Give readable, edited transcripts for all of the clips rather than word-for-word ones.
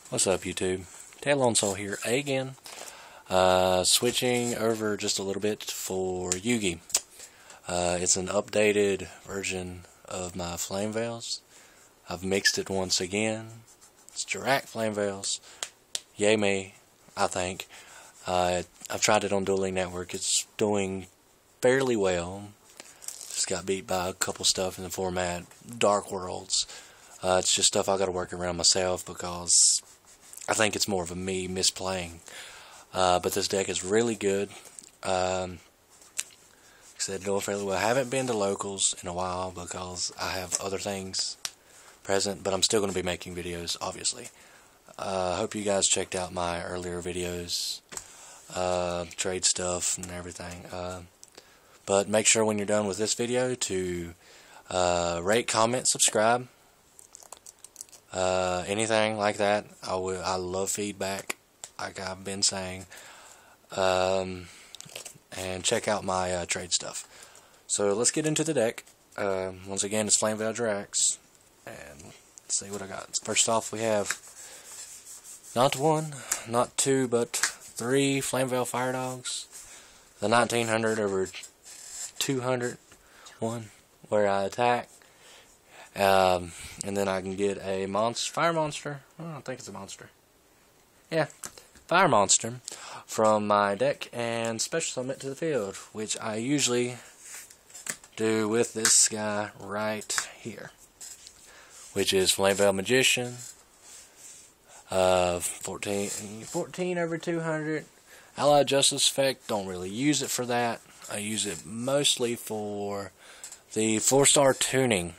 What's up, YouTube? Tail on Soul here again. Switching over just a little bit for Yugi. It's an updated version of my Flamvells. I've mixed it once again. It's jurrac Flamvells. Yay me, I think. I've tried it on Dueling Network. It's doing fairly well. Just got beat by a couple stuff in the format. Dark Worlds. It's just stuff I got to work around myself because I think it's more of a me misplaying. But this deck is really good. Like I said, doing fairly well. I haven't been to locals in a while because I have other things present, but I'm still going to be making videos, obviously. Hope you guys checked out my earlier videos, trade stuff and everything. But make sure when you're done with this video to rate, comment, subscribe. Anything like that. I love feedback, like I've been saying. And check out my trade stuff. So let's get into the deck. Once again, it's Flamvell jurracs, and let's see what I got. First off, we have not one, not two, but three Flamvell Fire Dogs. The 1900 over 200 one, where I attack. And then I can get a fire monster. Oh, I think it's a monster. Yeah, fire monster from my deck and special summon it to the field, which I usually do with this guy right here, which is Flamvell Magician. 14 over 200. Allied Justice effect. Don't really use it for that. I use it mostly for the 4-star tuning.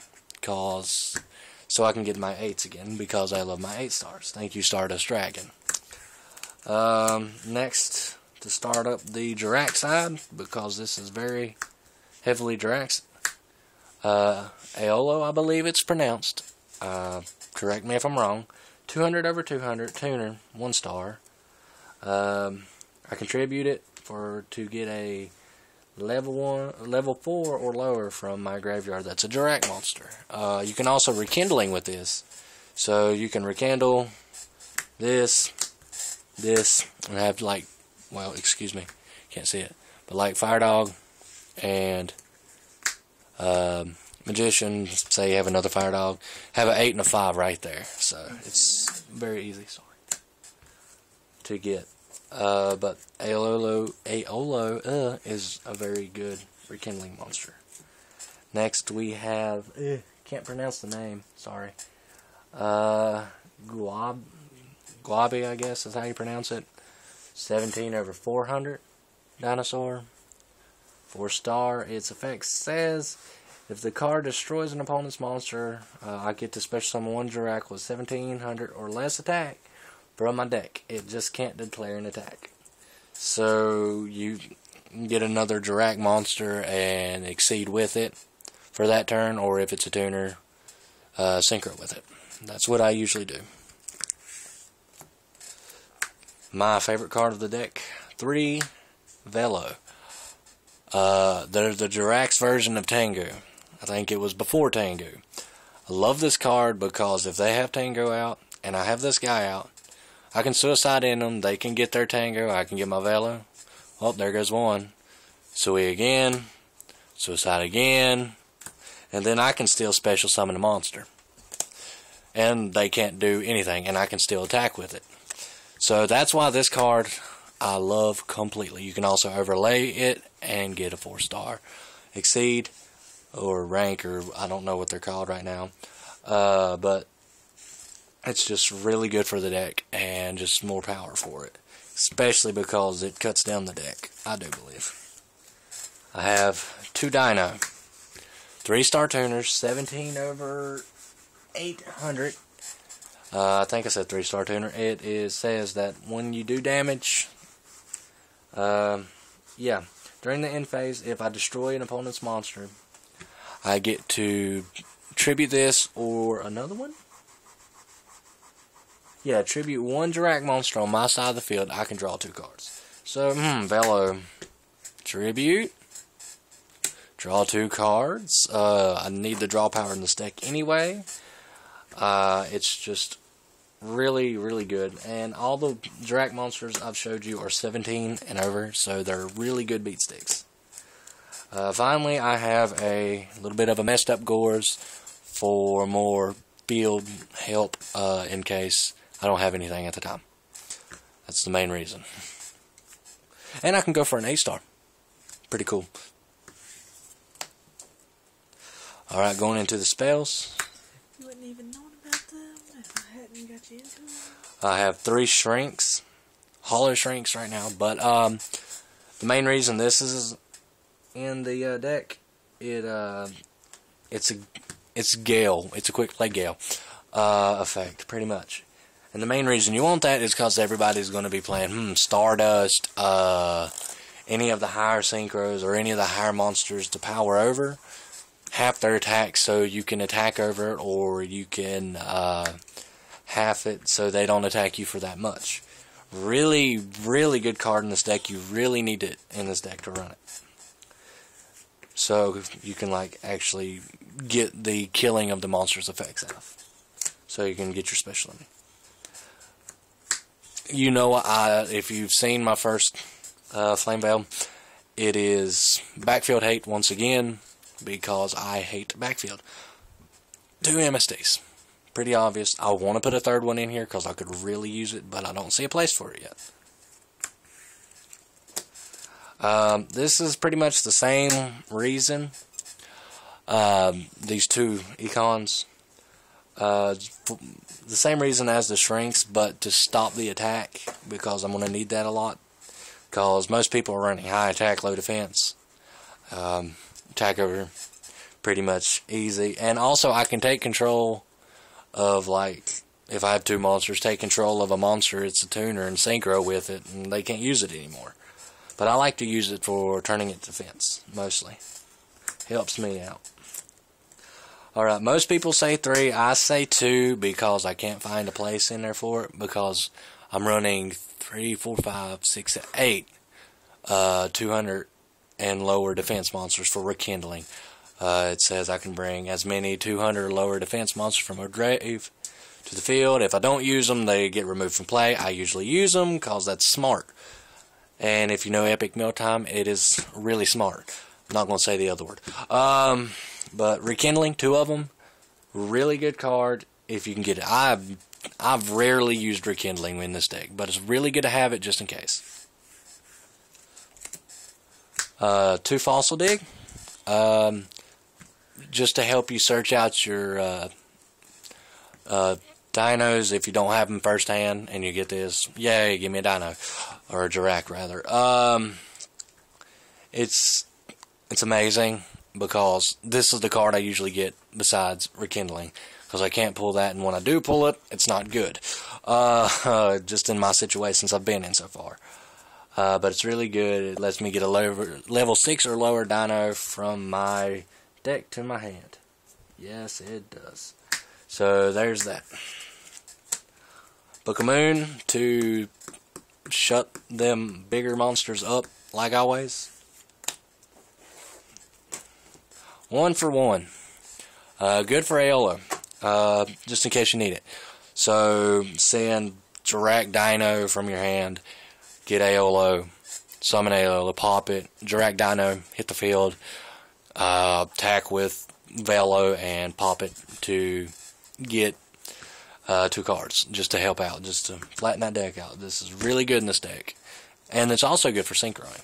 So I can get my 8s again, because I love my 8 stars. Thank you, Stardust Dragon. Next, to start up the jurrac side, because this is very heavily jurrac. Aolo, I believe it's pronounced. Correct me if I'm wrong. 200 over 200, tuner, 1 star. I contribute it to get a level 4 or lower from my graveyard. That's a jurrac monster. You can also rekindling with this. So you can rekindle this, and have like, well, excuse me, can't see it, but like Fire Dog and Magician. Say you have another Fire Dog, have an 8 and a 5 right there. So it's very easy, to get. But Aolo is a very good rekindling monster. Next we have, can't pronounce the name, sorry. Guabi, I guess is how you pronounce it. 17 over 400 dinosaur. 4-star. Its effect says, if the card destroys an opponent's monster, I get to special summon 1 jurrac with 1700 or less attack from my deck. It just can't declare an attack. So you get another jurrac monster and exceed with it for that turn, or if it's a tuner, synchro with it. That's what I usually do. My favorite card of the deck, 3 Velo. They're the jurrac's version of Tengu. I think it was before Tengu. I love this card because if they have Tengu out and I have this guy out, I can suicide in them, they can get their Tango, I can get my Velo. Oh, there goes one. Sui again, suicide again, and then I can still special summon a monster. And they can't do anything, and I can still attack with it. So that's why this card I love completely. You can also overlay it and get a 4-star. Exceed, or rank, or I don't know what they're called right now. But it's just really good for the deck, and just more power for it. Especially because it cuts down the deck, I do believe. I have 2 Dino. 3-star tuners, 17 over 800. I think I said 3-star tuner. It says that when you do damage, during the end phase, if I destroy an opponent's monster, I get to tribute this or another one. Yeah, tribute 1 jurrac monster on my side of the field. I can draw 2 cards. So, Velo. Tribute. Draw 2 cards. I need the draw power in this deck anyway. It's just Really, really good. And all the jurrac monsters I've showed you are 17 and over, so they're really good beat sticks. Finally, I have a little bit of a messed up gores for more field help in case I don't have anything at the time. That's the main reason. And I can go for an 8-star. Pretty cool. Alright, going into the spells. You wouldn't even known about them if I hadn't got you into them. I have 3 shrinks. Hollow shrinks right now. But the main reason this is in the deck, it's Gale. It's a quick play Gale effect, pretty much. And the main reason you want that is because everybody's going to be playing Stardust, any of the higher synchros, or any of the higher monsters to power over half their attack, so you can attack over it, or you can half it so they don't attack you for that much. Really, really good card in this deck. You really need it in this deck to run it. So you can like actually get the killing of the monster's effects out. So you can get your special enemy. You know, if you've seen my first Flamvell, it is backfield hate once again, because I hate backfield. 2 MSDs. Pretty obvious. I want to put a third one in here because I could really use it, but I don't see a place for it yet. This is pretty much the same reason. These 2 econs. The same reason as the shrinks, but to stop the attack, because I'm going to need that a lot. Because most people are running high attack, low defense. Attack over pretty much easy. And also I can take control of, like, if I have 2 monsters, take control of a monster, it's a tuner, and synchro with it, and they can't use it anymore. But I like to use it for turning it defense, mostly. Helps me out. Alright, most people say 3, I say 2 because I can't find a place in there for it, because I'm running 3, 4, 5, 6, 8 200 and lower defense monsters for rekindling. It says I can bring as many 200 or lower defense monsters from a grave to the field. If I don't use them, they get removed from play. I usually use them because that's smart. And if you know Epic Mealtime, it is really smart. I'm not going to say the other word. But rekindling, 2 of them, really good card if you can get it. I've rarely used rekindling in this deck, but it's really good to have it just in case. 2 fossil dig, just to help you search out your dinos if you don't have them firsthand, and you get this. Yay, give me a dino, or a jurrac rather. It's amazing, because this is the card I usually get besides rekindling, because I can't pull that, and when I do pull it, it's not good. Just in my situations I've been in so far. But it's really good. It lets me get a level 6 or lower dino from my deck to my hand. Yes, it does. So there's that. Book of Moon to shut them bigger monsters up, like always. 1 for 1. Good for Aeolo. Just in case you need it. So send jurrac dino from your hand. Get Aeolo, summon Aeolo, pop it, jurrac dino, hit the field, attack with Velo, and pop it to get 2 cards, just to help out, just to flatten that deck out. This is really good in this deck. And it's also good for synchroing.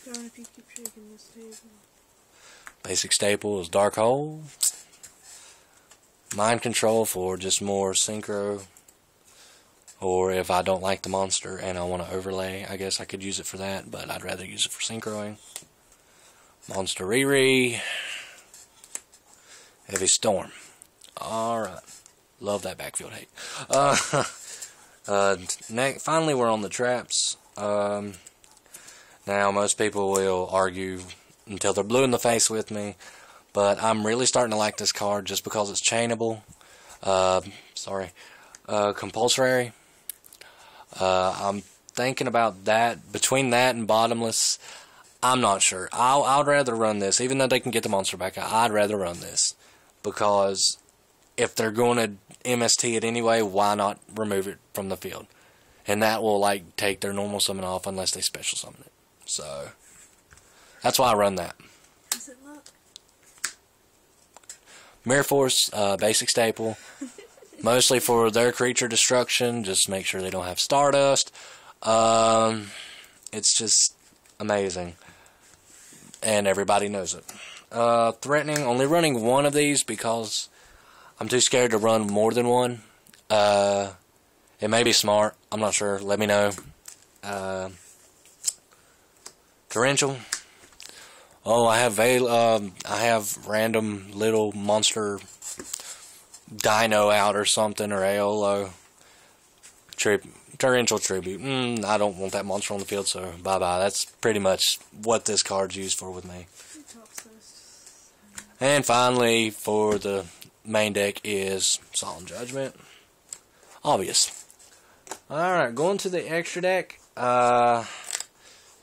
Darn if you keep shaking this table. Basic staple is Dark Hole. Mind Control for just more synchro. Or if I don't like the monster and I want to overlay, I guess I could use it for that, but I'd rather use it for synchroing. Monster Riri. Heavy Storm. Alright. Love that backfield hate. Finally, we're on the traps. Now, most people will argue until they're blue in the face with me, but I'm really starting to like this card just because it's chainable. Compulsory. I'm thinking about that. Between that and Bottomless, I'm not sure. I'd rather run this, even though they can get the monster back out. I'd rather run this because if they're going to MST it anyway, why not remove it from the field? And that will, like, take their normal summon off unless they special summon it. So, that's why I run that. Does it look? Mirror Force, basic staple. Mostly for their creature destruction. Just make sure they don't have Stardust. It's just amazing. And everybody knows it. Threatening, only running one of these because I'm too scared to run more than one. It may be smart. I'm not sure. Let me know. Torrential. Oh, I have random little monster Dino out or something, or Aeolo. Torrential Tribute. I don't want that monster on the field, so bye-bye. That's pretty much what this card's used for with me. And finally, for the main deck is Solemn Judgment. Obvious. Alright, going to the extra deck.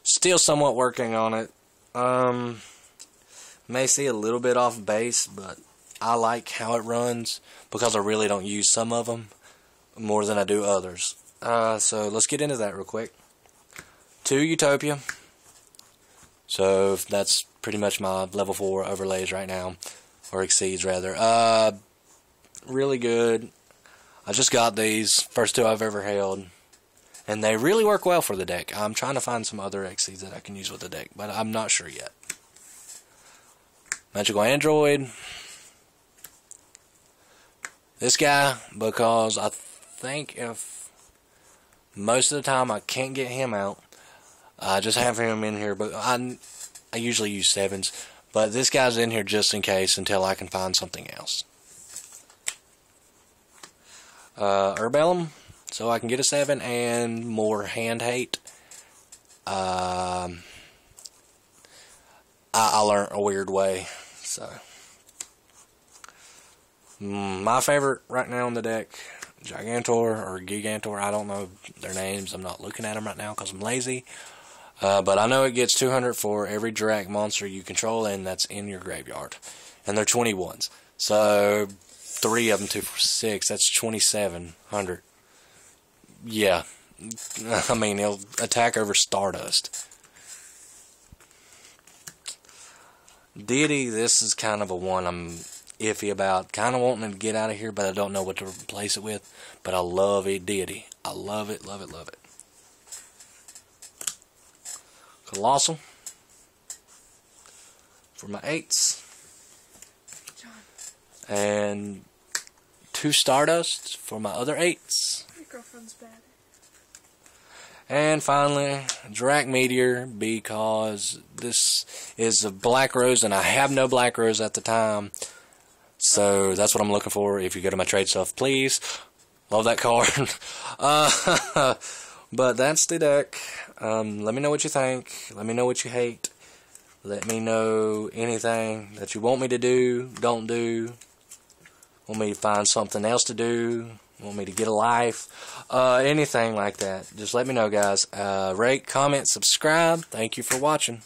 Still somewhat working on it. May see a little bit off base, but I like how it runs because I really don't use some of them more than I do others. So let's get into that real quick. 2 Utopia. So that's pretty much my level 4 overlays right now, or exceeds rather. Really good. I just got these, first 2 I've ever held, and they really work well for the deck. I'm trying to find some other exceeds that I can use with the deck, but I'm not sure yet. Magical Android. This guy, because I think if most of the time I can't get him out, I just have him in here, but I usually use 7s, but this guy's in here just in case until I can find something else. Herbellum, so I can get a 7 and more hand hate. I learned a weird way, so. My favorite right now on the deck, Gigantor or Gigantor, I don't know their names. I'm not looking at them right now because I'm lazy. But I know it gets 200 for every jurrac monster you control, and that's in your graveyard. And they're 21s. So 3 of them, 2 for 6. That's 2,700. Yeah. I mean, he'll attack over Stardust. Deity, this is kind of a one I'm iffy about. Kind of wanting to get out of here, but I don't know what to replace it with. But I love a Deity. I love it, love it, love it. Colossal. For my 8s. And 2 Stardust for my other 8s. Your girlfriend's bad. And finally, Jurrac Meteor, because this is a Black Rose, and I have no Black Rose at the time. So that's what I'm looking for. If you go to my trade stuff, please. Love that card. But that's the deck. Let me know what you think. Let me know what you hate. Let me know anything that you want me to do, don't do. Want me to find something else to do. Want me to get a life. Anything like that. Just let me know, guys. Rate, comment, subscribe. Thank you for watching.